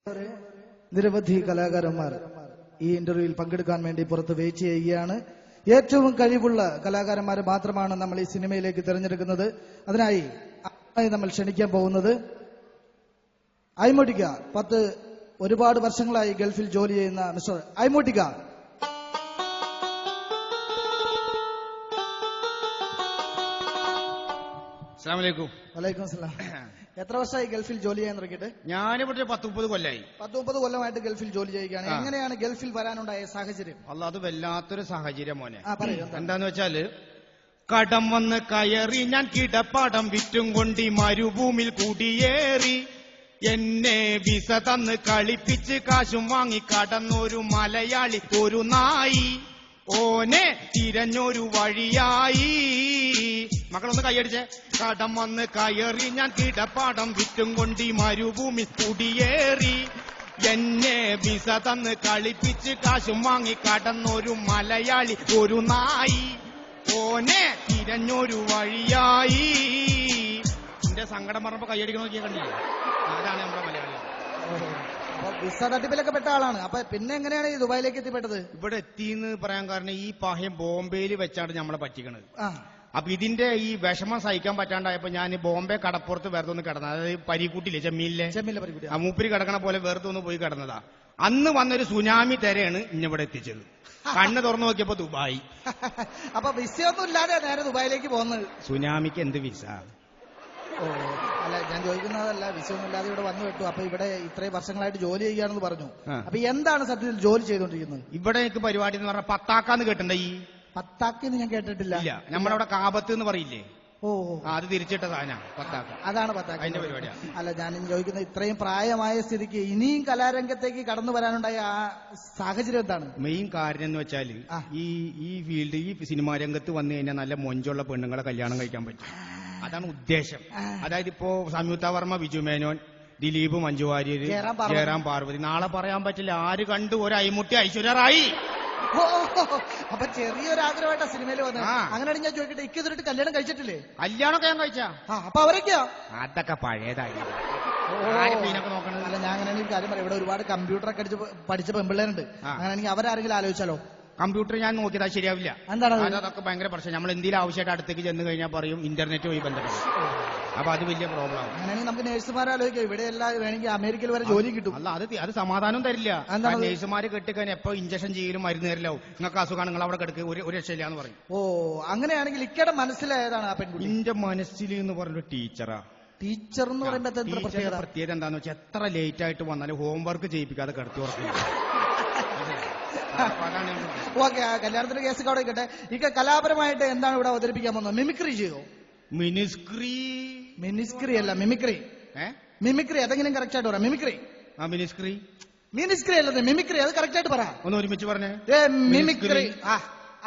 നിരവധി കലാകാരന്മാർ ഈ ഇന്റർവ്യൂവിൽ പങ്കെടുക്കാൻ വേണ്ടി പുറത്ത് വെയിറ്റ് ചെയ്യുകയാണ്. ഏറ്റവും കഴിവുള്ള കലാകാരന്മാരെ മാത്രമാണ് നമ്മൾ ഈ സിനിമയിലേക്ക് തിരഞ്ഞെടുക്കുന്നത്. അതിനായി നമ്മൾ ക്ഷണിക്കാൻ പോകുന്നത് ഐമോട്ടിക്ക. ഒരുപാട് വർഷങ്ങളായി ഗൾഫിൽ ജോലി ചെയ്യുന്ന മിസ്റ്റർ ഐമോട്ടിക്ക. വലൈക്കും സലാം. എത്ര വർഷമായി ഗൾഫിൽ ജോലി ചെയ്യാൻ തുടങ്ങിയിട്ട്? ഞാനിവിടെ 10-30 കൊല്ലായി. 10-30 കൊല്ലമായിട്ട് ഗൾഫിൽ ജോലി ചെയ്യുകയാണ്. എങ്ങനെയാണ് ഗൾഫിൽ വരാനുണ്ടായ സാഹചര്യം? അത് വല്ലാത്തൊരു സാഹചര്യം മോനെ. പറയൂ. എന്താന്ന് വെച്ചാല്, കടം വന്ന് കയറി ഞാൻ കിടപ്പാടം വിറ്റും കൊണ്ടി മരുഭൂമിൽ കുടിയേറി, എന്നെ വിസ തന്ന് കളിപ്പിച്ച് കാശും വാങ്ങി കടന്നൊരു മലയാളി ഒരു നായി, ഓനെ തിരഞ്ഞൊരു വഴിയായി. മക്കളൊന്ന് കൈയടിച്ചേ. കടം വന്ന് കയറി ഞാൻ കിടപ്പാടം വിറ്റും കൊണ്ടി മരുഭൂമി കുടിയേറി, എന്നെ വിസ തന്ന് കളിപ്പിച്ച് കാശും വാങ്ങി കടന്നൊരു മലയാളി ഒരു നായി, ഓനെ തിരഞ്ഞൊരു വഴിയായി. എന്റെ സങ്കടം പറഞ്ഞപ്പോ കൈയടിക്കണ നോക്കിയാ കണ്ടില്ലേ? അതാണ് നമ്മുടെ മലയാളി. വിസ തട്ടിപ്പിലൊക്കെ പെട്ട ആളാണ്. അപ്പൊ പിന്നെ എങ്ങനെയാണ് ഈ ദുബായിലേക്ക് എത്തിപ്പെട്ടത്? ഇവിടെ എത്തിന്ന് പറയാൻ കാരണം ഈ പാഹ്യം ബോംബെയിൽ വെച്ചാണ് നമ്മളെ പറ്റിക്കണത്. അപ്പൊ ഇതിന്റെ ഈ വിഷമം സഹിക്കാൻ പറ്റാണ്ടായപ്പോ ഞാൻ ബോംബെ കടപ്പുറത്ത് വെറുതെ ഒന്ന് കിടന്നത്. അതായത് പരീക്കുട്ടില്ലേ, ചെമ്മീനിലെ മൂപ്പരി കിടക്കണ പോലെ വെറുതെ ഒന്ന് പോയി കിടന്നതാ. അന്ന് വന്നൊരു സുനാമി തെരയാണ് ഇന്നിവിടെ എത്തിച്ചത്. കണ്ണ് തുറന്നു നോക്കിയപ്പോ ദുബായി. അപ്പൊ വിസയൊന്നും ഇല്ലാതെ നേരെ ദുബായിലേക്ക് പോകുന്നത്. സുനാമിക്ക് എന്ത് വിസ? അല്ല, ഞാൻ ചോദിക്കുന്നതല്ല, വിസയൊന്നും ഇല്ലാതെ ഇവിടെ വന്നു വിട്ടു. അപ്പൊ ഇവിടെ ഇത്രയും വർഷങ്ങളായിട്ട് ജോലി ചെയ്യുകയാണെന്ന് പറഞ്ഞു. അപ്പൊ എന്താണ് സത്യത്തിൽ ജോലി ചെയ്തോണ്ടിരിക്കുന്നത്? ഇവിടെ എനിക്ക് പരിപാടി എന്ന് പറഞ്ഞാൽ പത്താക്കാന്ന് കേട്ടിട്ടുണ്ടോ? ഈ പത്താക്കിന്ന് ഞാൻ കേട്ടിട്ടില്ല. നമ്മളവിടെ കാബത്ത് എന്ന് പറയില്ലേ? അത് തിരിച്ചിട്ട സാധനം പത്താക്ക. അതാണ് പത്താക്ക. അതിന്റെ പരിപാടിയാണ്. അല്ല, ഞാൻ ചോദിക്കുന്നത്, ഇത്രയും പ്രായമായ സ്ഥിതിക്ക് ഇനിയും കലാരംഗത്തേക്ക് കടന്നു വരാനുണ്ടായ ആ സാഹചര്യം എന്താണ്? മെയിൻ കാര്യം എന്ന് വെച്ചാല്, ഈ ഫീൽഡ്, ഈ സിനിമാ രംഗത്ത് വന്നു കഴിഞ്ഞാൽ നല്ല മൊഞ്ചുള്ള പെണ്ണുങ്ങളെ കല്യാണം കഴിക്കാൻ പറ്റും. അതാണ് ഉദ്ദേശം. അതായത് ഇപ്പോ സംയുക്ത വർമ്മ, ബിജു മേനോൻ, ദിലീപ്, മഞ്ജു വാര്യര്, ജയറാം പാർവതി. നാളെ പറയാൻ പറ്റില്ല ആര് കണ്ടു ഒരു ഐമുട്ടി ഐശ്വര്യ റായി. അപ്പൊ ചെറിയൊരാഗ്രഹമായിട്ടാ സിനിമയിൽ വന്നത്. അങ്ങനെയാണെങ്കിൽ ഞാൻ ചോദിക്കട്ടെ, ഇക്കതിട്ട് കല്യാണം കഴിച്ചിട്ടില്ലേ? കല്യാണമൊക്കെ ഞാൻ കഴിച്ചാ. അപ്പൊ അവരൊക്കെയാ? അതൊക്കെ പഴയതായി. അല്ല, ഞാൻ അങ്ങനെയാണെങ്കിൽ കാര്യം പറയാം. ഇവിടെ ഒരുപാട് കമ്പ്യൂട്ടറൊക്കെ പഠിച്ച പെമ്പിള്ളേരുണ്ട്. അങ്ങനെയാണെങ്കിൽ അവരാരെങ്കിലും ആലോചിച്ചാലോ? കമ്പ്യൂട്ടർ ഞാൻ നോക്കിയതാ ശരിയാവില്ല. എന്താണ് അതൊക്കെ ഭയങ്കര പ്രശ്നം. നമ്മൾ എന്തെങ്കിലും ആവശ്യമായിട്ട് അടുത്തേക്ക് ചെന്ന് കഴിഞ്ഞാൽ പറയും ഇന്റർനെറ്റ് വഴി ബന്ധപ്പെട്ടു. അപ്പൊ അത് വലിയ പ്രോബ്ലം ആവും. അങ്ങനെയാണെങ്കിൽ നമുക്ക് നേഴ്സുമാരെ ആലോചിക്കാം. ഇവിടെ എല്ലാം വേണമെങ്കിൽ അമേരിക്കയിൽ വരെ ജോലി കിട്ടും. അല്ല, അത് സമാധാനം തരില്ല. നേഴ്സുമാര് കെട്ടിക്കഴിഞ്ഞാൽ എപ്പോ ഇഞ്ചക്ഷൻ ചെയ്യലും മരുന്ന് തരില്ലാവും. നിങ്ങൾക്ക് അസുഖമാണ്, നിങ്ങൾ അവിടെ കിടക്കുക, ഒരു രക്ഷയില്ല എന്ന് പറയും. അങ്ങനെയാണെങ്കിൽ ഇക്കയുടെ മനസ്സിലേതാണ് ആ പെൺകുട്ടി? എന്റെ മനസ്സിൽ എന്ന് പറഞ്ഞ ടീച്ചറാ. ടീച്ചർ എന്ന് പറയുമ്പോൾ പ്രത്യേകത എന്താന്ന് വെച്ചാൽ, എത്ര ലേറ്റ് ആയിട്ട് വന്നാലും ഹോംവർക്ക് ചെയ്യിപ്പിക്കാതെ കിടത്തി ഉറക്കില്ല. ഓക്കെ, കല്യാണത്തിന്റെ കേസ് അവിടെ ഇരിക്കട്ടെ. ഇക്ക കലാപരമായിട്ട് എന്താണ് ഇവിടെ അവതരിപ്പിക്കാൻ പോകുന്നത്? മിമിക്രി ചെയ്യോ? മിനിസ്ക്രി അല്ല, മിമിക്രി. മിമിക്രി അതെങ്കിലും കറക്റ്റ് ആയിട്ട് പറ. മിമിക്രി അല്ലേ, മിമിക്രി. അത് കറക്റ്റ് ആയിട്ട് പറ. ഒന്ന് ഒരുമിച്ച് പറഞ്ഞേ. മിമിക്രി.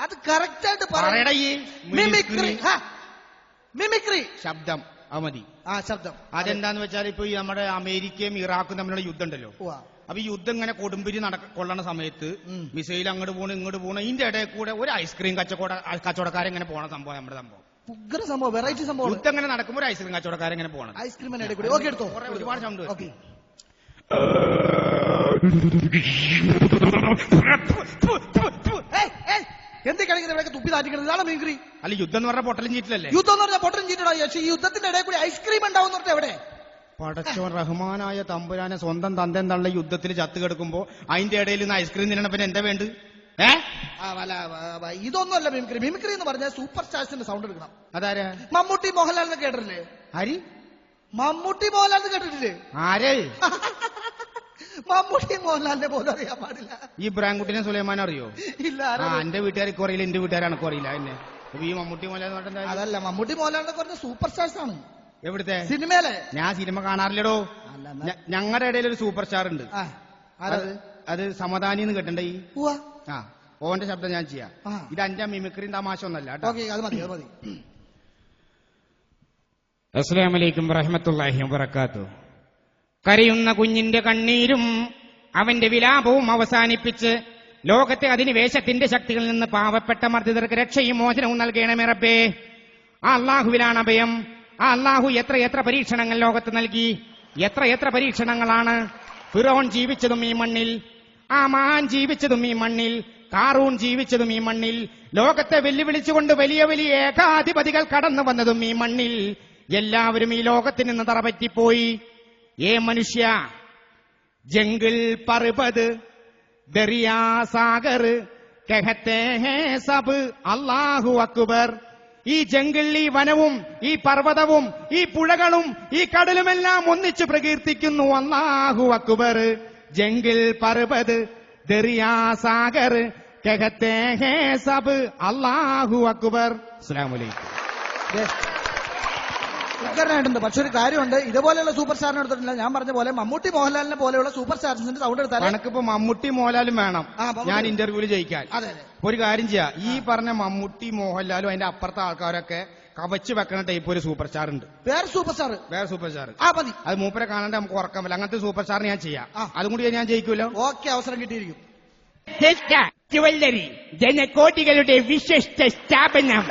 അത് കറക്റ്റ് ആയിട്ട് പറ. മിമിക്രി ശബ്ദം മതി. ശബ്ദം. അതെന്താന്ന് വെച്ചാൽ, ഇപ്പൊ നമ്മുടെ അമേരിക്കയും ഇറാഖും തമ്മിലുള്ള യുദ്ധം ഉണ്ടല്ലോ. അപ്പൊ ഈ യുദ്ധം ഇങ്ങനെ കൊടുമ്പിരി കൊള്ളണ സമയത്ത് മിസൈൽ അങ്ങോട്ട് പോണ ഇങ്ങോട്ട് പോണ, ഇതിന്റെ ഇടയിൽ കൂടെ ഒരു ഐസ്ക്രീം കച്ചവടക്കാരൻ ഇങ്ങനെ പോണ സംഭവം നമ്മുടെ സംഭവം. ഉഗ്ര സംഭവം, വെറൈറ്റി സംഭവം. യുദ്ധം ഇങ്ങനെ നടക്കുമ്പോൾ ഒരു ഐസ്ക്രീം കച്ചവടക്കാരൻ ഇങ്ങനെ പോണം. ഐസ്ക്രീമിന്റെ ഇടയിൽ കൂടി എടുത്തോ. ഒരുപാട് സൗണ്ട്. എന്ത് കളിക്കുന്നത് ഇവിടെ? തുപ്പി താറ്റിക്കുന്നത് ഇതാണ് മിമിക്രി. അല്ല, യുദ്ധം എന്ന് പറഞ്ഞാൽ പൊട്ടലും ചീറ്റിലല്ലേ? യുദ്ധം എന്ന് പറഞ്ഞാൽ പൊട്ടലും ചീറ്റിടാ. പക്ഷേ ഈ യുദ്ധത്തിന്റെ ഇടയിൽ കൂടി ഐസ്ക്രീം ഉണ്ടാവും പറഞ്ഞാൽ എവിടെ? പടച്ചോൻ റഹ്മാനായ തമ്പുരാനെ സ്വന്തം തന്തൻ തള്ള യുദ്ധത്തിൽ ചത്ത് കിടക്കുമ്പോ അതിന്റെ ഇടയിൽ നിന്ന് ഐസ്ക്രീം തിന്നണ പിന്നെ എന്താ വേണ്ട? ഇതൊന്നുമല്ല മിമിക്രി. മിമിക്രി എന്ന് പറഞ്ഞാൽ സൂപ്പർ സ്റ്റാർസിന്റെ സൗണ്ട് എടുക്കണം. അതാരാ? മമ്മൂട്ടി, മോഹൻലാൽ എന്ന് കേട്ടിട്ടില്ലേ? ആര്? മമ്മൂട്ടി, മോഹൻലാൽ എന്ന് കേട്ടിട്ടില്ലേ? ആര്? മമ്മൂട്ടി മോഹൻലാലിനെ പോലും അറിയാൻ പാടില്ല. ഈ ബ്രാൻകുട്ടിനെ സുലൈമാൻ അറിയോ? ഇല്ല. എന്റെ വീട്ടുകാർക്ക് അറിയില്ല, എന്റെ വീട്ടുകാരാണ് അറിയില്ല. എന്നെ ഈ മമ്മൂട്ടി മോഹൻലാൽ അതല്ല, മമ്മൂട്ടി മോഹൻലാലിനെ പറഞ്ഞ സൂപ്പർ സ്റ്റാർസ് ആണ്. എവിടുത്തെ? സിനിമയിലെ. ഞാൻ സിനിമ കാണാറില്ലടോ. ഞങ്ങളുടെ ഇടയിൽ ഒരു സൂപ്പർ സ്റ്റാർ ഉണ്ട്. അത് സമദാനി എന്ന് കേട്ടിട്ടുണ്ടോ? ഓന്റെ ശബ്ദം ഞാൻ ചെയ്യാം. ഇത് എന്റെ മിമിക്രിയും തമാശ ഒന്നല്ല. അസ്സലാമു അലൈക്കും വറഹ്മത്തുള്ളാഹി വബറകാതുഹു. കരയുന്ന കുഞ്ഞിന്റെ കണ്ണീരും അവന്റെ വിലാപവും അവസാനിപ്പിച്ച് ലോകത്തെ അധിനിവേശത്തിന്റെ ശക്തികളിൽ നിന്ന് പാവപ്പെട്ട മർദ്ദിതർക്ക് രക്ഷയും മോചനവും നൽകണമേ റബ്ബേ. ആ അല്ലാഹുവിലാണ് അഭയം. ആ അല്ലാഹു എത്ര പരീക്ഷണങ്ങൾ ലോകത്ത് നൽകി. എത്ര പരീക്ഷണങ്ങളാണ്. ഫിറോൻ ജീവിച്ചതും ഈ മണ്ണിൽ, ആമാൻ ജീവിച്ചതും ഈ മണ്ണിൽ, കാറൂൺ ജീവിച്ചതും ഈ മണ്ണിൽ, ലോകത്തെ വെല്ലുവിളിച്ചുകൊണ്ട് വലിയ വലിയ ഏകാധിപതികൾ കടന്നു വന്നതും ഈ മണ്ണിൽ. എല്ലാവരും ഈ ലോകത്തിൽ നിന്ന് തറപറ്റിപ്പോയി. ഏ മനുഷ്യ, ജംഗിൾ പർവത് ദറിയാ സാഗർ കഹത്തെ ഹേ സബ് അല്ലാഹു അക്ബർ. ഈ ജംഗിൾ, ഈ വനവും ഈ പർവ്വതവും ഈ പുഴകളും ഈ കടലുമെല്ലാം ഒന്നിച്ചു പ്രകീർത്തിക്കുന്നു അല്ലാഹു അക്ബർ. ജംഗിൾ പർവത് ദറിയാ സാഗർ കഹത്തെ ഹേ സബ് അല്ലാഹു അക്ബർ. അസ്സലാമു അലൈക്കും. ഉദ്ഘാടനമായിട്ടുണ്ട്. പക്ഷെ ഒരു കാര്യമുണ്ട്, ഇതുപോലെയുള്ള സൂപ്പർ സ്റ്റാറിനെ എടുത്തിട്ടില്ല. ഞാൻ പറഞ്ഞ പോലെ മമ്മൂട്ടി മോഹൻലാലിനെ പോലെയുള്ള സൂപ്പർ സ്റ്റാർസിന്റെ സൗണ്ട് എടുത്താൽ കണക്കിപ്പോ മമ്മൂട്ടി മോഹൻലാലും വേണം ഞാൻ ഇന്റർവ്യൂല് ജയിക്കാൻ. അതെ അതെ. ഒരു കാര്യം ചെയ്യാം, ഈ പറഞ്ഞ മമ്മൂട്ടി മോഹൻലാലും അതിന്റെ അപ്പുറത്തെ ആൾക്കാരൊക്കെ കവച്ച് വെക്കണ ടൈപ്പ് ഒരു സൂപ്പർ സ്റ്റാർ ഉണ്ട്. വേറെ സൂപ്പർ സ്റ്റാർ മതി. അത് മൂപ്പരെ കാണാണ്ട് നമുക്ക് ഉറക്കാൻ പറ്റില്ല. അങ്ങനത്തെ സൂപ്പർ സ്റ്റാറിന് ഞാൻ ചെയ്യാം. അതും കൂടി ഞാൻ ജയിക്കുമല്ലോ. ഓക്കെ, അവസരം കിട്ടിയിരിക്കും. ജ്വല്ലറി, ജനകോടികളുടെ വിശിഷ്ട സ്ഥാപനം.